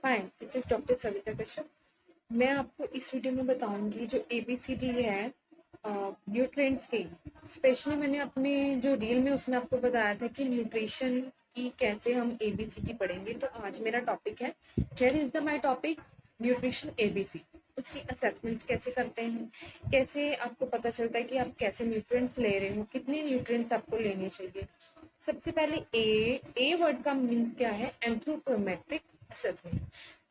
Hi, this is doctor Savita Kashyap. मैं आपको इस वीडियो में बताऊंगी जो एबीसीडी है न्यूट्रिएंट्स की। स्पेशली मैंने अपने जो रील में उसमें आपको बताया था कि न्यूट्रिशन की कैसे हम एबीसीडी पढ़ेंगे। तो आज मेरा टॉपिक है, here is the my topic, nutrition ABC. उसकी असेसमेंट्स कैसे करते हैं, कैसे आपको पता चलता है कि आप कैसे न्यूट्रिएंट्स ले रहे हो, कितने न्यूट्रिएंट्स आपको लेने चाहिए। सबसे पहले ए वर्ड का मीन्स क्या है? Anthropometric assessment.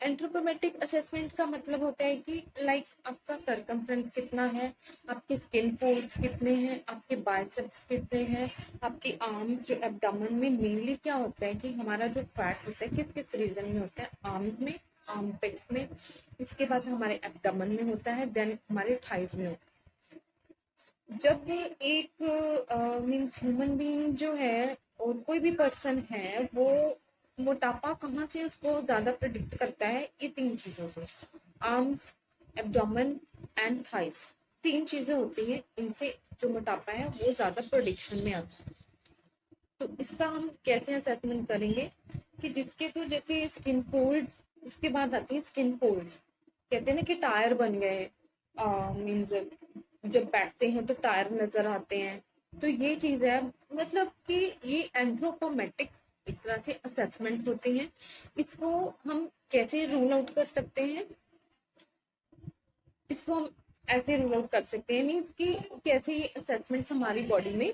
एंथ्रोपोमेट्रिक असेसमेंट का मतलब होता है कि लाइक आपका सरकमफ्रेंस कितना है, आपके स्किन फोल्ड्स कितने हैं, आपके बाइसेप्स कितने हैं, आपके आर्म्स जो एब्डोमेन में मेनली क्या होता है कि हमारा जो फैट होता है किस किस रीजन में होता है? आर्म्स में, आर्म पिट्स में, इसके बाद हमारे एब्डोमेन में होता है, देन हमारे थाइज में होता है। जब भी एक मीन्स ह्यूमन बीइंग जो है और कोई भी पर्सन है, वो मोटापा कहाँ से उसको ज्यादा प्रिडिक्ट करता है? ये तीन चीजों से, आर्म्स, एब्डोमेन एंड थाइस। तीन चीजें होती हैं, इनसे जो मोटापा है वो ज्यादा प्रोडिक्शन में आता है। तो इसका हम कैसे असेसमेंट करेंगे कि जिसके तो जैसे स्किन फोल्ड्स, उसके बाद आती है स्किन फोल्ड्स, कहते हैं ना कि टायर बन गए, मीन्स जब बैठते हैं तो टायर नजर आते हैं। तो ये चीज है, मतलब कि ये एंथ्रोपोमेट्रिक एक तरह से असेसमेंट होती है। इसको हम कैसे रूल आउट कर सकते हैं? इसको हम ऐसे रूल आउट कर सकते हैं मीन्स कि कैसे ये असेसमेंट्स हमारी बॉडी में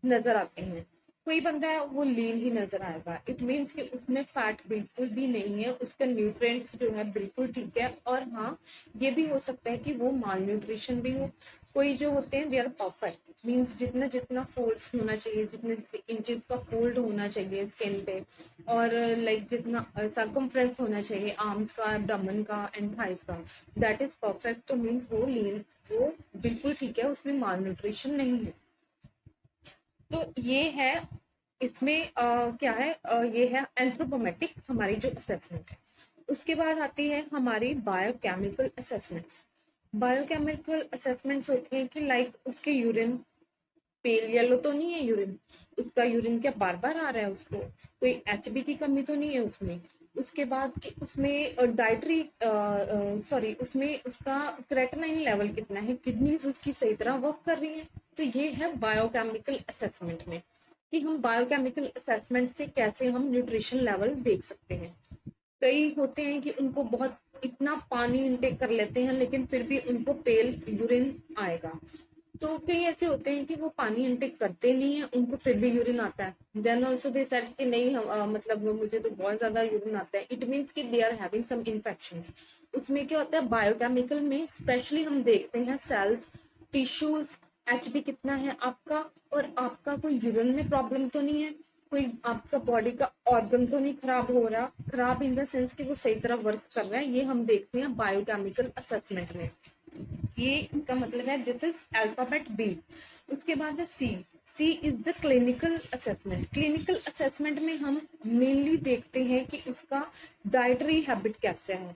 नजर आते हैं। कोई बंदा है वो लीन ही नजर आएगा, इट मीन्स कि उसमें फैट बिल्कुल भी नहीं है, उसका न्यूट्रिएंट्स जो है बिल्कुल ठीक है। और हाँ, ये भी हो सकता है कि वो माल न्यूट्रिशन भी हो। कोई जो होते हैं दे आर परफेक्ट, मीन्स जितना जितना फोल्ड्स होना चाहिए, जितने इंचेस का फोल्ड होना चाहिए स्किन पे, और लाइक जितना सर्कमफ्रेंस होना चाहिए आर्म्स का, एब्डोमेन का एंड थाइस का, दैट इज परफेक्ट। तो मीन्स वो लीन, वो बिल्कुल ठीक है, उसमें माल न्यूट्रिशन नहीं है। तो ये है, इसमें क्या है, ये है एंथ्रोपोमेट्रिक हमारी जो असेसमेंट है। उसके बाद आती है हमारी बायोकेमिकल असेसमेंट्स। बायोकेमिकल असेसमेंट्स होती हैं कि लाइक उसके यूरिन पेल येलो तो नहीं है यूरिन, उसका यूरिन क्या बार बार आ रहा है, उसको कोई एचबी की कमी तो नहीं है उसमें। उसके बाद कि उसमें डाइटरी सॉरी उसमें उसका क्रेटिनाइन लेवल कितना है, किडनीज उसकी सही तरह वर्क कर रही है। तो ये है बायोकेमिकल असेसमेंट में, कि हम बायोकेमिकल असेसमेंट से कैसे हम न्यूट्रिशन लेवल देख सकते हैं। कई होते हैं कि उनको बहुत इतना पानी इनटेक कर लेते हैं लेकिन फिर भी उनको पेल यूरिन आएगा। तो कई ऐसे होते हैं कि वो पानी इनटेक करते नहीं है, उनको फिर भी यूरिन आता है, देन ऑल्सो दे सेड कि नहीं मतलब मुझे तो बहुत ज्यादा यूरिन आता है। इट मीन्स कि they are having some infections. उसमें क्या होता है बायोकेमिकल में, स्पेशली हम देखते हैं सेल्स, टिश्यूज, एचबी कितना है आपका, और आपका कोई यूरिन में प्रॉब्लम तो नहीं है, कोई आपका बॉडी का ऑर्गन तो नहीं खराब हो रहा, खराब इन द सेंस कि वो सही तरह वर्क कर रहा है। ये हम देखते हैं बायोकेमिकल असेसमेंट में। ये इसका मतलब है, दिस इज अल्फाबेट बी। उसके बाद है C. C is the clinical assessment. Clinical assessment में हम मेनली देखते हैं कि उसका डाइटरी हैबिट कैसे है।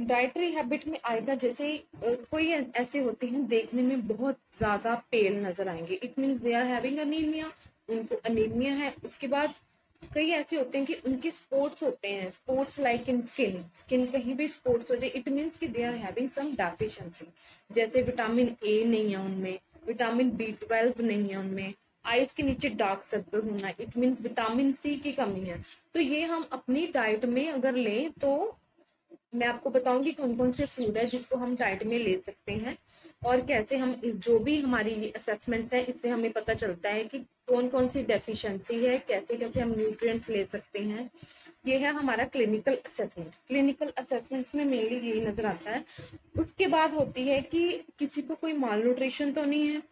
डाइटरी हैबिट में आएगा जैसे कोई ऐसे होते हैं देखने में बहुत ज्यादा पेल नजर आएंगे, it means they are having anaemia, उनको अनीमिया है। उसके बाद कई ऐसे होते हैं कि उनके स्पोर्ट्स होते हैं, spots like in skin, skin कहीं भी स्पोर्ट्स हो जाए, इट मीन्स कि they are having some deficiency. जैसे विटामिन ए नहीं है उनमें, विटामिन बी 12 नहीं है उनमें, आइज के नीचे डार्क सर्कल होना, इट मीन्स विटामिन सी की कमी है। तो ये हम अपनी डाइट में अगर लें तो मैं आपको बताऊंगी कौन कौन से फूड है जिसको हम डाइट में ले सकते हैं, और कैसे हम इस जो भी हमारी असेसमेंट्स है इससे हमें पता चलता है कि कौन कौन सी डेफिशिएंसी है, कैसे कैसे हम न्यूट्रिएंट्स ले सकते हैं। ये है हमारा क्लिनिकल असेसमेंट। क्लिनिकल असेसमेंट्स में मेनली यही नजर आता है। उसके बाद होती है कि किसी को कोई माल न्यूट्रिशन तो नहीं है।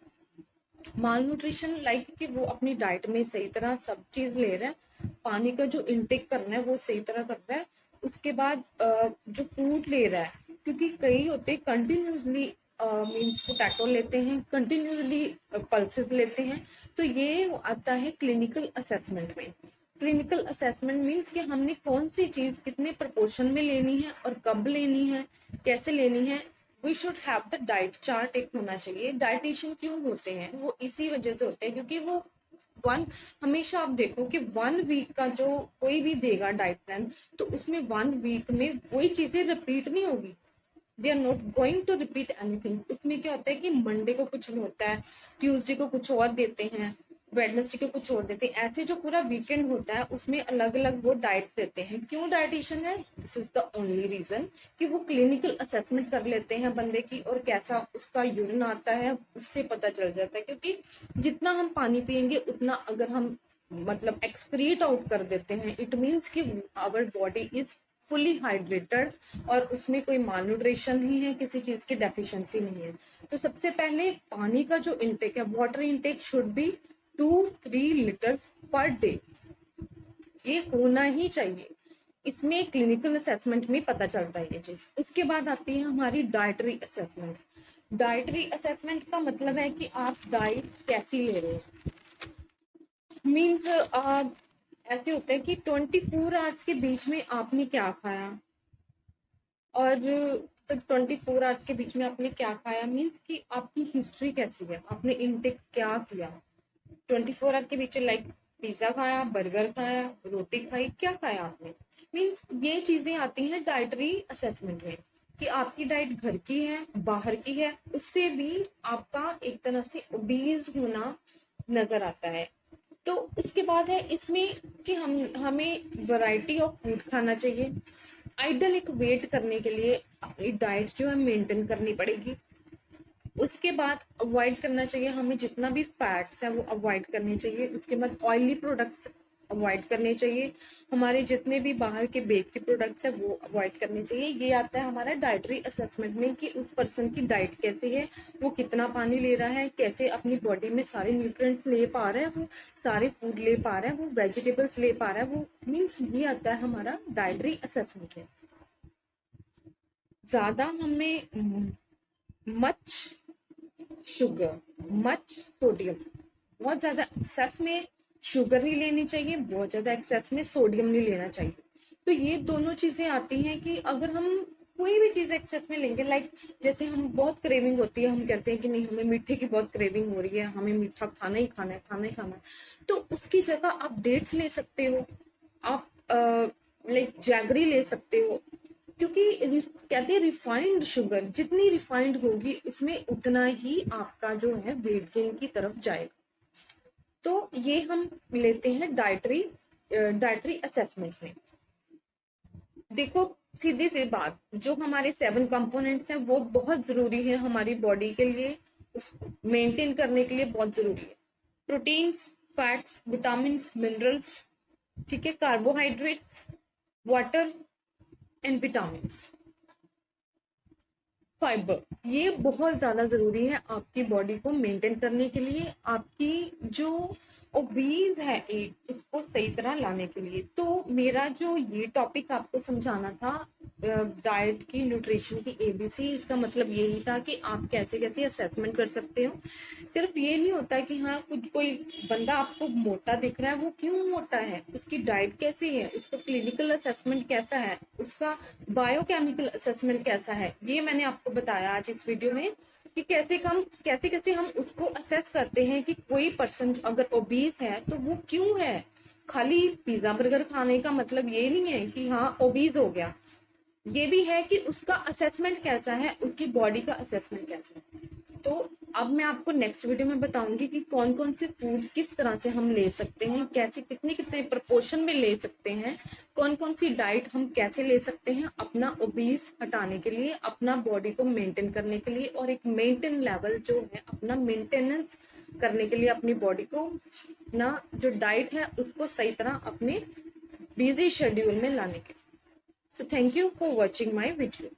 माल न्यूट्रिशन लाइक कि वो अपनी डाइट में सही तरह सब चीज ले रहा है, पानी का जो इनटेक करना है वो सही तरह कर रहा है। उसके बाद जो फूड ले रहा है, क्योंकि कई होते कंटिन्यूसली मीन्स पोटैटो लेते हैं, कंटिन्यूसली पल्सेस लेते हैं। तो ये आता है क्लिनिकल असेसमेंट में। क्लिनिकल असेसमेंट मीन्स कि हमने कौन सी चीज कितने प्रपोर्शन में लेनी है और कब लेनी है, कैसे लेनी है। We should have the diet chart एक होना चाहिए। डाइटिशियन क्यों होते हैं? वो इसी वजह से होते हैं क्योंकि वो वन, हमेशा आप देखो कि 1 वीक का जो कोई भी देगा डाइट प्लान, तो उसमें 1 वीक में वही चीजें रिपीट नहीं होगी। They are not going to repeat anything. उसमें क्या होता है कि मंडे को कुछ होता है, ट्यूसडे को कुछ और देते हैं, वेडनेसडे को कुछ और देते हैं, ऐसे जो पूरा वीकेंड होता है उसमें अलग अलग वो डाइट्स देते हैं। क्यों डाइटिशियन है? This is the only reason कि वो क्लिनिकल असेसमेंट कर लेते हैं बंदे की, और कैसा उसका यूरिन आता है उससे पता चल जाता है। क्योंकि जितना हम पानी पियेंगे उतना अगर हम मतलब एक्सक्रीट आउट कर देते हैं, इट मीन्स कि our body is fully hydrated और उसमें कोई मालन्यूट्रिशन नहीं है, किसी चीज की डेफिशिएंसी नहीं है। तो सबसे पहले पानी का जो इंटेक है, water intake should be 2-3 litres per day, ये होना ही चाहिए। इसमें क्लिनिकल असेसमेंट में पता चलता है ये चीज। उसके बाद आती है हमारी डाइटरी असेसमेंट। डाइटरी असेसमेंट का मतलब है कि आप डाइट कैसी ले रहे हो। मीन्स ऐसे होता है कि 24 आवर्स के बीच में आपने क्या खाया, और तो 24 आवर्स के बीच में आपने क्या खाया मीन्स कि आपकी हिस्ट्री कैसी है, आपने इनटेक क्या किया 24 आवर के बीच। लाइक पिज्जा खाया, बर्गर खाया, रोटी खाई, क्या खाया आपने। मीन्स ये चीजें आती हैं डाइटरी असेसमेंट में कि आपकी डाइट घर की है, बाहर की है, उससे भी आपका एक तरह से ओबीज होना नजर आता है। तो उसके बाद है इसमें कि हमें वैरायटी ऑफ फूड खाना चाहिए। आइडल एक वेट करने के लिए अपनी डाइट जो है मेंटेन करनी पड़ेगी। उसके बाद अवॉइड करना चाहिए हमें जितना भी फैट्स है वो अवॉइड करने चाहिए। उसके बाद ऑयली प्रोडक्ट्स अवॉइड करने चाहिए। हमारे जितने भी बाहर के बेकरी प्रोडक्ट्स है वो अवॉइड करने चाहिए। ये आता है हमारा डाइटरी असेसमेंट में कि उस पर्सन की डाइट कैसी है, वो कितना पानी ले रहा है, कैसे अपनी बॉडी में सारे न्यूट्रिएंट्स ले पा रहा है, वो सारे फूड ले पा रहा है, वो वेजिटेबल्स ले पा रहा है, वो मीन्स ये आता है हमारा डाइटरी असेसमेंट में। ज्यादा हमें मच शुगर, मच सोडियम, बहुत ज्यादा एक्सेस में शुगर नहीं लेनी चाहिए, बहुत ज्यादा एक्सेस में सोडियम नहीं लेना चाहिए। तो ये दोनों चीजें आती हैं कि अगर हम कोई भी चीज एक्सेस में लेंगे, लाइक जैसे हम बहुत क्रेविंग होती है, हम कहते हैं कि नहीं हमें मीठे की बहुत क्रेविंग हो रही है, हमें मीठा खाना ही खाना है, खाना ही खाना है, तो उसकी जगह आप डेट्स ले सकते हो, आप लाइक जैगरी ले सकते हो। क्योंकि कहते हैं रिफाइंड शुगर जितनी रिफाइंड होगी उसमें उतना ही आपका जो है वेट गेन की तरफ जाएगा। तो ये हम लेते हैं डाइटरी असेसमेंट्स में। देखो सीधी सी बात, जो हमारे 7 कंपोनेंट्स हैं वो बहुत जरूरी है हमारी बॉडी के लिए, उसको मेंटेन करने के लिए बहुत जरूरी है। प्रोटीन्स, फैट्स, विटामिन, मिनरल्स, ठीक है, carbohydrates, water and vitamin, fibre, ये बहुत ज्यादा जरूरी है आपकी बॉडी को मेंटेन करने के लिए, आपकी जो ओबीज है एक उसको सही तरह लाने के लिए। तो मेरा जो ये टॉपिक आपको समझाना था डाइट की, न्यूट्रिशन की एबीसी, इसका मतलब यही था कि आप कैसे कैसे असेसमेंट कर सकते हो। सिर्फ ये नहीं होता कि हाँ कुछ कोई बंदा आपको मोटा दिख रहा है, वो क्यों मोटा है, उसकी डाइट कैसी है, उसका क्लिनिकल असेसमेंट कैसा है, उसका बायोकेमिकल असेसमेंट कैसा है, ये मैंने आपको बताया आज इस वीडियो में कि कैसे कैसे हम उसको असेस करते हैं कि कोई पर्सन अगर ओबीज है तो वो क्यों है। खाली पिज्जा बर्गर खाने का मतलब ये नहीं है कि हाँ ओबीज हो गया, ये भी है कि उसका असेसमेंट कैसा है, उसकी बॉडी का असेसमेंट कैसा है। तो अब मैं आपको नेक्स्ट वीडियो में बताऊंगी कि कौन कौन से फूड किस तरह से हम ले सकते हैं, कैसे कितने कितने प्रपोर्शन में ले सकते हैं, कौन कौन सी डाइट हम कैसे ले सकते हैं अपना ओबीज हटाने के लिए, अपना बॉडी को मेंटेन करने के लिए, और एक मेंटेन लेवल जो है अपना मेंटेनेंस करने के लिए अपनी बॉडी को ना जो डाइट है उसको सही तरह अपने बिजी शेड्यूल में लाने के लिए। So thank you for watching my video.